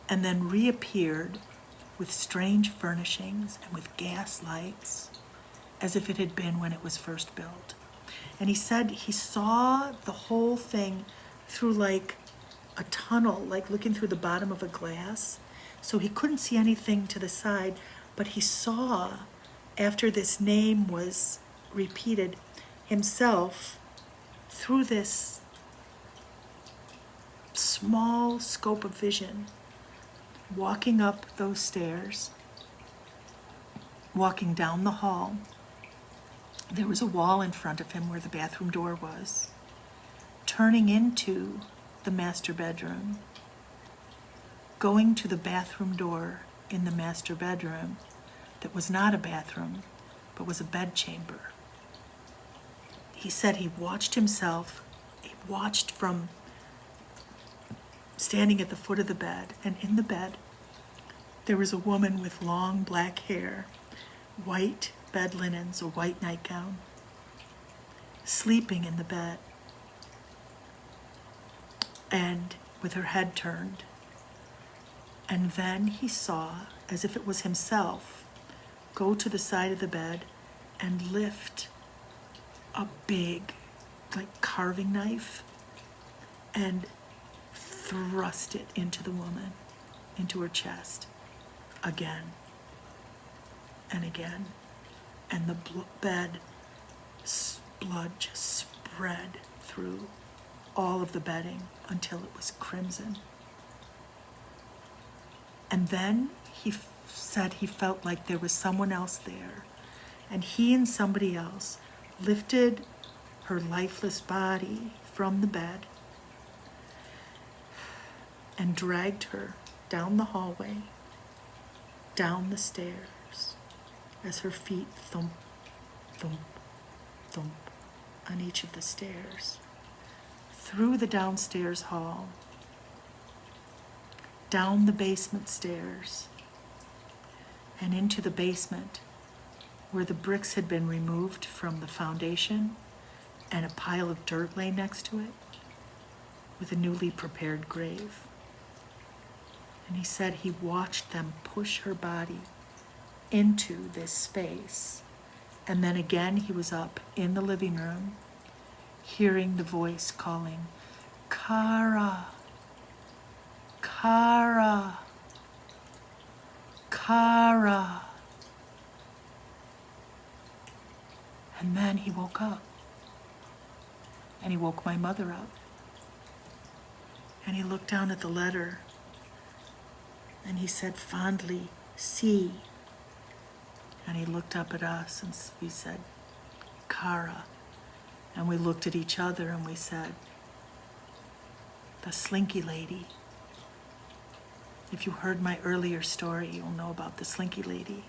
Speaker 1: and then reappeared with strange furnishings and with gas lights, as if it had been when it was first built. And he said he saw the whole thing through a tunnel, looking through the bottom of a glass. So he couldn't see anything to the side, but he saw, after this name was repeated, himself through this small scope of vision, walking up those stairs, walking down the hall. There was a wall in front of him where the bathroom door was, turning into the master bedroom, going to the bathroom door in the master bedroom that was not a bathroom, but was a bedchamber. He said he watched himself, he watched from standing at the foot of the bed, and in the bed there was a woman with long black hair, white bed linens, a white nightgown, sleeping in the bed and with her head turned. And then he saw, as if it was himself, go to the side of the bed and lift a big, carving knife and thrust it into the woman, into her chest, again and again. And the blood just spread through all of the bedding until it was crimson. And then he said he felt like there was someone else there, and he and somebody else lifted her lifeless body from the bed and dragged her down the hallway, down the stairs, as her feet thump, thump, thump on each of the stairs, through the downstairs hall, down the basement stairs, and into the basement where the bricks had been removed from the foundation and a pile of dirt lay next to it with a newly prepared grave. And he said he watched them push her body into this space. And then again, he was up in the living room, hearing the voice calling, Kara, Kara, Kara. And then he woke up. And he woke my mother up. And he looked down at the letter. And he said fondly, see. And he looked up at us and we said, Kara. And we looked at each other and we said, the Slinky Lady. If you heard my earlier story, you'll know about the Slinky Lady.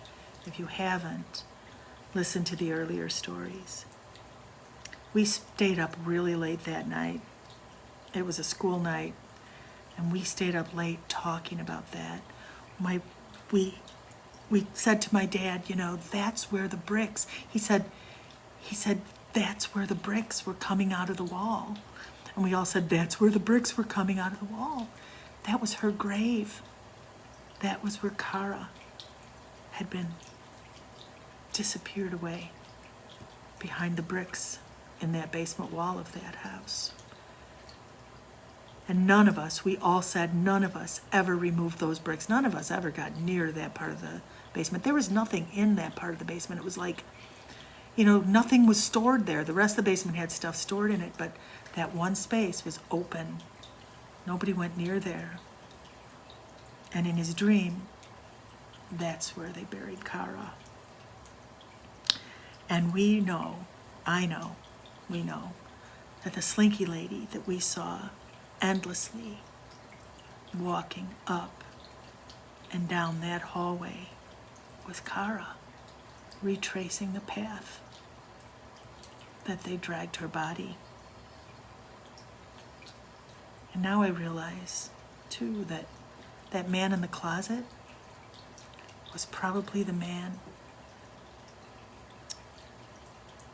Speaker 1: If you haven't, listen to the earlier stories. We stayed up really late that night. It was a school night, and we stayed up late talking about that. We said to my dad, you know, that's where the bricks, he said, that's where the bricks were coming out of the wall. And we all said, that's where the bricks were coming out of the wall. That was her grave. That was where Kara had been disappeared away behind the bricks in that basement wall of that house. And none of us, we all said, none of us ever removed those bricks. None of us ever got near that part of the basement. There was nothing in that part of the basement. It was like, you know, nothing was stored there. The rest of the basement had stuff stored in it, but that one space was open. Nobody went near there. And in his dream, that's where they buried Kara. And we know, we know, that the Slinky Lady that we saw endlessly walking up and down that hallway was Kara, retracing the path that they dragged her body. And now I realize, too, that that man in the closet was probably the man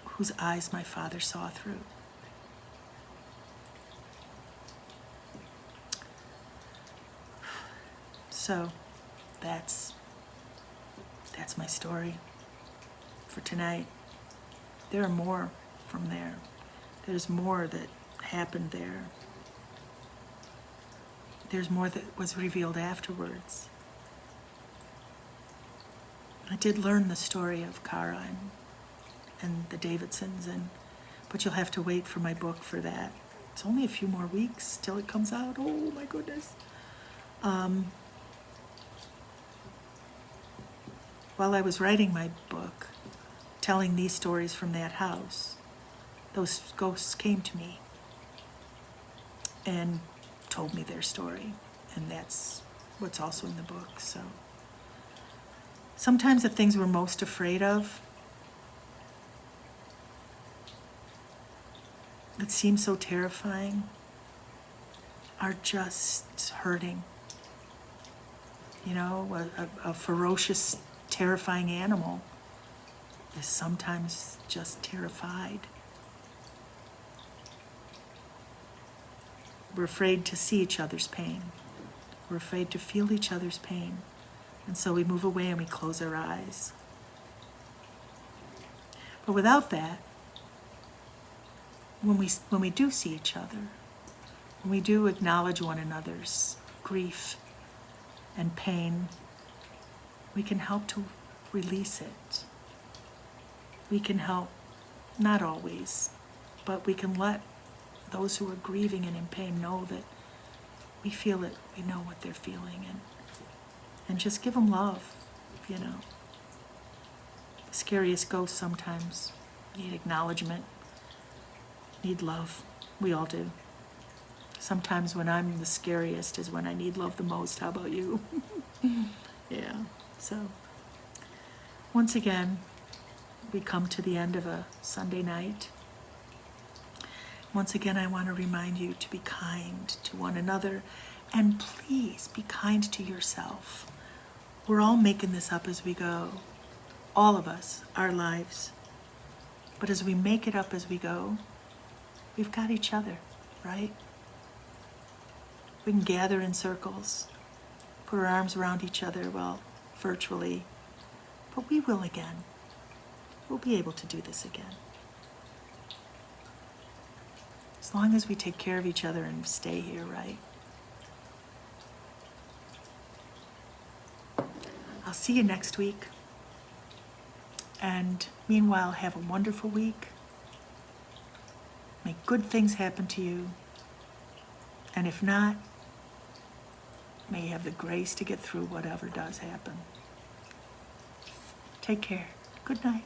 Speaker 1: whose eyes my father saw through. So that's my story for tonight. There are more from there. There's more that happened there. There's more that was revealed afterwards. I did learn the story of Kara and the Davidsons, but you'll have to wait for my book for that. It's only a few more weeks till it comes out. Oh my goodness. While I was writing my book, telling these stories from that house, those ghosts came to me and told me their story, and that's what's also in the book. So sometimes the things we're most afraid of, that seem so terrifying, are just hurting. You know, a ferocious, terrifying animal is sometimes just terrified. We're afraid to see each other's pain. We're afraid to feel each other's pain. And so we move away and we close our eyes. But without that, when we do see each other, when we do acknowledge one another's grief and pain, we can help to release it. We can help, not always, but we can let those who are grieving and in pain know that we feel it, we know what they're feeling, and just give them love, you know. The scariest ghosts sometimes need acknowledgement, need love. We all do. Sometimes when I'm the scariest is when I need love the most. How about you? Yeah, so once again, we come to the end of a Sunday night. Once again, I want to remind you to be kind to one another, and please be kind to yourself. We're all making this up as we go. All of us, our lives. But as we make it up as we go, we've got each other, right? We can gather in circles, put our arms around each other, well, virtually, but we will again. We'll be able to do this again. As long as we take care of each other and stay here, right? I'll see you next week. And meanwhile, have a wonderful week. May good things happen to you. And if not, may you have the grace to get through whatever does happen. Take care. Good night.